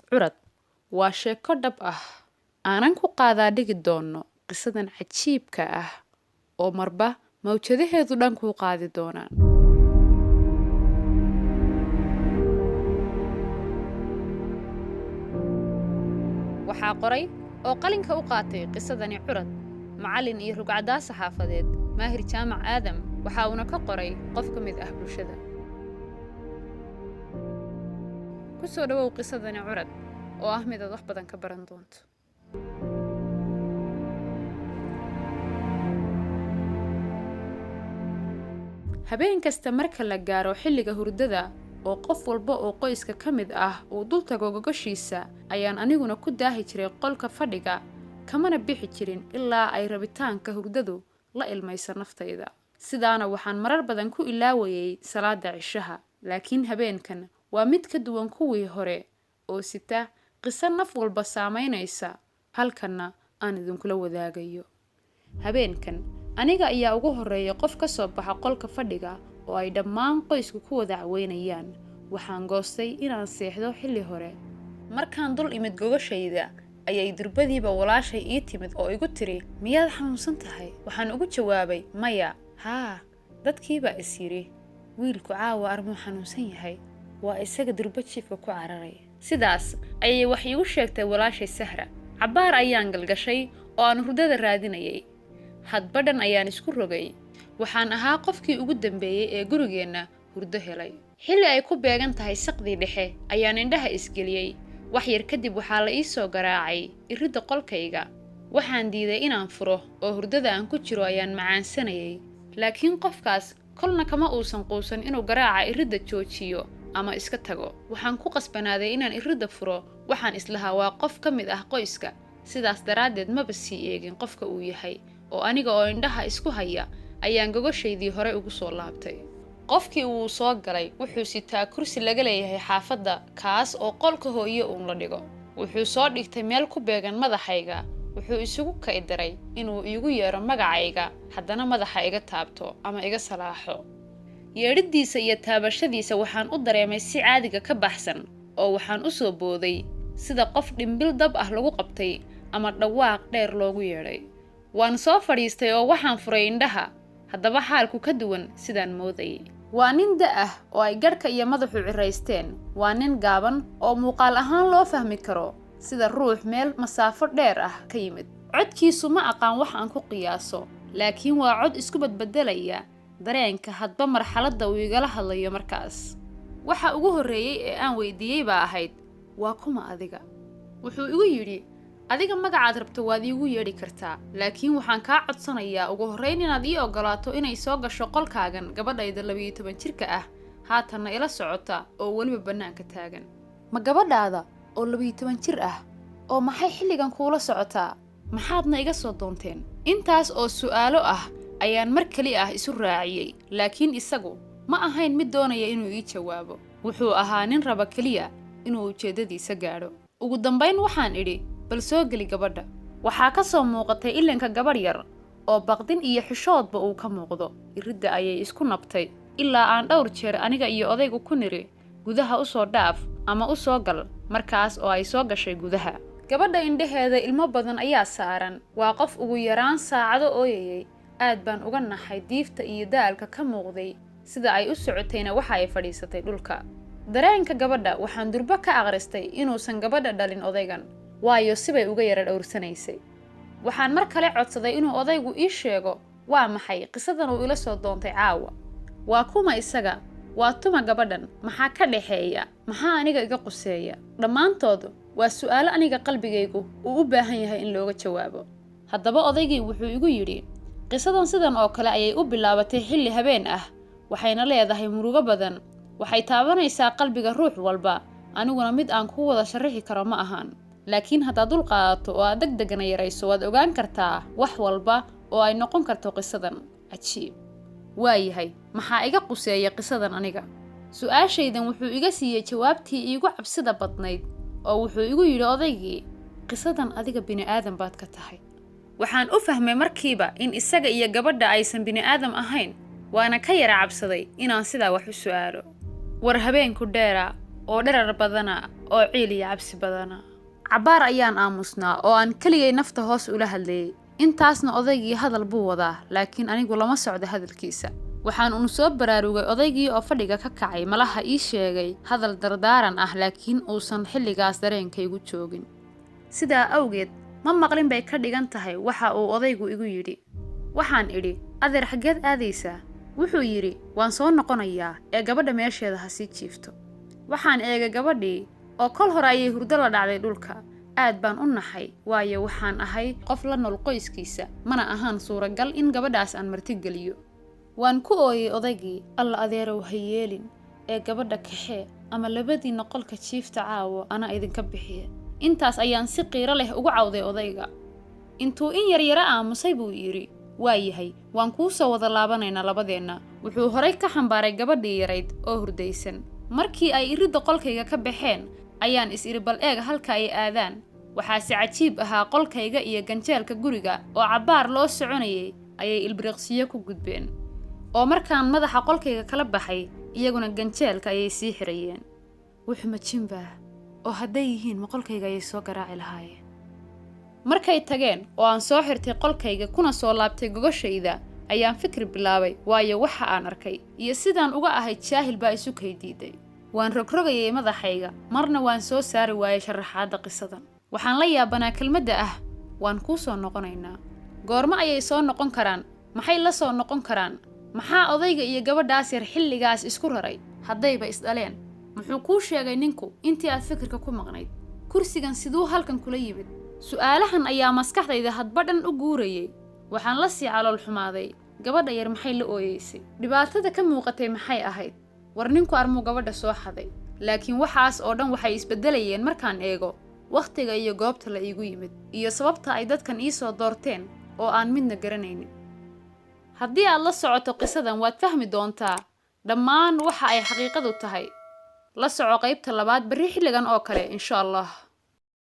curad waa sheeko dhab ah aanan ku qaadaa dhigi doono qisadan cajiibka ah oo marba mawjadaheedu dhan ku qaadi doonaan. waxaa qoray oo qalinka u qaatay qisadani curad macallin iyo rugcadaa saxaafadeed maahir jaamac aadam waxa uuna ka qoray qof ka mid ah bulshada. ku soo dhawow qisadani curad oo ah mid aad wax badan ka baran doonto. habeen kasta marka la gaaro xilliga hurdada oo qof walba oo qoyska ka mid ah uu dul tago gogoshiisa ayaan aniguna ku daahi jiray qolka fadhiga kamana bixi jirin ilaa ay rabitaanka hurdadu la ilmayso naftayda. sidaana waxaan marar badan ku ilaawayay salaada cishaha, laakiin habeenkan waa mid ka duwan kuwii hore oo sita qiso naf walba saameynaysa halkanna aan idinkula wadaagayo. habeenkan aniga ayaa ugu horeeya qof ka soo baxa qolka fadhiga oo ay dhammaan qoysku ku wada caweynayaan. waxaan goostay inaan seexdo xilli hore. markaan dul imid gogashayda ayay durbadiiba walaashay ii timid oo igu tiri, miyaad xanuunsan tahay? waxaan ugu jawaabay, maya. haa, dadkiibaa is yidhi, wiilku caawa armuu xanuunsan yahay, waa isaga durba jiifka ku cararay. sidaas ayay wax iigu sheegtay walaashay Sahra. cabbaar ayaan galgashay oo aan hurdada raadinayay. hadbadhan ayaan isku rogay. waxaan ahaa qofkii ugu dambeeyey ee gurigeenna hurdo helay. xilli ay ku beegan tahay saqdii dhexe ayaan indhaha isgeliyey. wax yar kadib waxaa la ii soo garaacay iridda qolkayga. waxaan diiday inaan furo oo hurdada aan ku jiro ayaan macaansanayay, laakiin qofkaas kolna kama uusan quusan inuu garaaca iridda joojiyo ama iska tago. waxaan ku qasbanaaday inaan iridda furo. waxaan islahaa waa qof ka mid ah qoyska, sidaas daraaddeed maba sii eegin qofka uu yahay oo aniga oo indhaha isku haya ayaan gogoshaydii hore ugu soo laabtay. qofkii uu soo galay wuxuu sitaa kursi laga leeyahay xaafadda, kaas oo qolka hooyo uun la dhigo. wuxuu soo dhigtay meel ku beegan madaxayga. wuxuu isugu kaydaray inuu iigu yeero magacayga, haddana madaxa iga taabto ama iga salaaxo. yeedhidiisa iyo taabashadiisa waxaan u dareemay si caadiga ka baxsan oo waxaan u soo booday sida qof dhimbil dab ah lagu qabtay ama dhawaaq dheer loogu yeedhay. waan soo fadhiistay oo waxaan furay indhaha. haddaba xaalku ka duwan sidaan moodayay. waa nin da ah oo ay garhka iyo madaxu ciraysteen. waa nin gaaban oo muuqaal ahaan loo fahmi karo sida ruux meel masaafo dheer ah ka yimid. codkiisu ma aqaan wax aan ku qiyaaso, laakiin waa cod isku badbedelaya dareenka hadba marxaladda uu igala hadlayo markaas. waxa ugu horreeyey ee aan weydiiyey baa ahayd, waa kuma adiga? wuxuu igu yidhi, adiga magacaad rabto waad iigu yeedhi kartaa, laakiin waxaan kaa codsanayaa ugu horrayn inaad ii ogolaato inay soo gasho qolkaagan gabadhayda 12 jirka ah, haatanna ila socota oo weliba bannaanka taagan. ma gabadhaada oo 12 jir ah? oo maxay xilligan kuula socotaa? maxaadna iga soo doonteen? intaas oo su'aalo ah ayaan mar kali ah isu raaciyey, laakiin isagu ma ahayn mid doonaya inuu ii jawaabo. wuxuu ahaa nin raba keliya inuu ujeeddadiisa gaadho. ugu dambayn waxaan idhi, bal soo geli gabadha. waxaa ka soo muuqatay ilinka gabadh yar oo baqdin iyo xishoodba uu ka muuqdo. iridda ayay isku nabtay ilaa aan dhowr jeer aniga iyo odaygu ku niri, gudaha u soo dhaaf ama u soo gal. markaas oo ay soo gashay gudaha. gabadha indhaheeda ilmo badan ayaa saaran. waa qof ugu yaraan saacado ooyayay. aad baan uga naxay diifta iyo daalka ka muuqday. sida ay u socotayna waxa ay fadhiisatay dhulka. dareenka gabadha waxaan durba ka aqristay inuusan gabadha dhalin odaygan, waayo sibay uga yara dhowrsanaysay. waxaan mar kale codsaday inuu odaygu ii sheego waa maxay qisadan uu ila soo doontay caawa. waa kuma isaga? waa tuma gabadhan? maxaa ka dhaxeeya? maxaa aniga iga quseeya? dhammaantood waa su'aalo aniga qalbigaygu uu u baahan yahay in looga jawaabo. haddaba odaygii wuxuu igu yidhi, qisadan sidan oo kale ayay u bilaabatay xilli habeen ah, waxayna leedahay murugo badan. waxay taabanaysaa qalbiga ruux walba. aniguna mid aan ku wada sharixi karo ma ahan, laakiin haddaad dul qaadato oo aad degdegana yarayso waad ogaan kartaa wax walba oo ay noqon karto qisadan cajiib. waayahay, maxaa iga quseeya qisadan aniga? su'aashaydan wuxuu iga siiyey jawaabtii iigu cabsida badnayd oo wuxuu igu yidhi odaygii, qisadan adiga bini'aadan baad ka tahay. waxaan u fahmay markiiba in isaga iyo gabadha aysan bini'aadam ahayn, waana ka yara cabsaday inaan sidaa wax u su'aalo. war habeenku dheera oo dherer badana oo ciil iyo cabsi badana. Cabaar ayaan aamusnaa oo aan kaligay nafta hoos ula hadlayay. Intaasna odaygii hadal buu wadaa, laakiin anigu lama socdo hadalkiisa. waxaan unu soo baraarugay odaygii oo fadhiga ka kacay malaha ii sheegay hadal dardaaran ah laakiin uusan xilligaas dareenkaygu joogin. Sidaa awgeed ma maqlin bay ka dhigan tahay waxa uu odaygu igu yidhi. Waxaan idhi, adeer xageed aadaysaa? Wuxuu yidhi, waan soo noqonayaa ee gabadha meesheeda ha sii jiifto. Waxaan eegay gabadhii oo kol hore ayay hurdo la dhacday dhulka. aad baan u naxay waayo waxaan ahay qof la nool qoyskiisa, mana ahaan suuragal in gabadhaas aan martigeliyo. waan ku ooyay odaygii, alla adeerow ha yeelin ee gabadha kaxee ama labadiina qolka jiifta caawo ana idinka bixiye. intaas ayaan si qiiro leh ugu cawday odayga. intuu in yar aamusay buu yiri, waayahay waan kuu soo wada laabanaynaa labadeenna. wuxuu horay ka xambaaray gabadhii yarayd oo hurdaysan. markii ay iridda qolkayga ka baxeen ayaan is-iri bal eeg halka ay aadaan. waxaa si cajiib ahaa qolkayga iyo ganjeelka guriga oo cabaar loo soconayay ayay ilbiriqsiyo ku gudbeen. oo markaan madaxa qolkayga kala baxay iyaguna ganjeelka ayay sii xirayeen. wuxuma jimba oo hadday yihiin qolkayga ayay soo garaaci lahaayeen. markay tageen oo aan soo xirtay qolkayga kuna soo laabtay gogashayda ayaan fikir bilaabay waayo waxa aan arkay iyo sidaan uga ahay jaahil baa isu kaydiiday. waan rogrogayay madaxayga, marna waan soo saari waayay sharaxaadda qisadan. waxaan la yaabanaa kelmadda ah waan kuu soo noqonaynaa. goorma ayay soo noqon karaan? maxay la soo noqon karaan? maxaa odayga iyo gabadhaas yar xilligaas isku raray haddayba isdhaleen? muxuu kuu sheegay ninku intii aad fikirka ku maqnayd? kursigan siduu halkan kula yimid? su'aalahan ayaa maskaxdayda hadba dhan u guurayay. waxaan la sii calool xumaaday. gabadha yar maxay la ooyeysay? dhibaatada ka muuqatay maxay ahayd? war ninku armuu gabadha soo xaday. laakiin waxaas oo dhan waxay isbedelayeen markaan eego waqtiga iyo goobta la iigu yimid iyo sababta ay dadkan ii soo doorteen oo aan midna garanaynin. haddii aad la socoto qisadan waad fahmi doontaa dhammaan waxa ay xaqiiqadu tahay. la soco qaybta labaad berri xilligan oo kale insha Allah.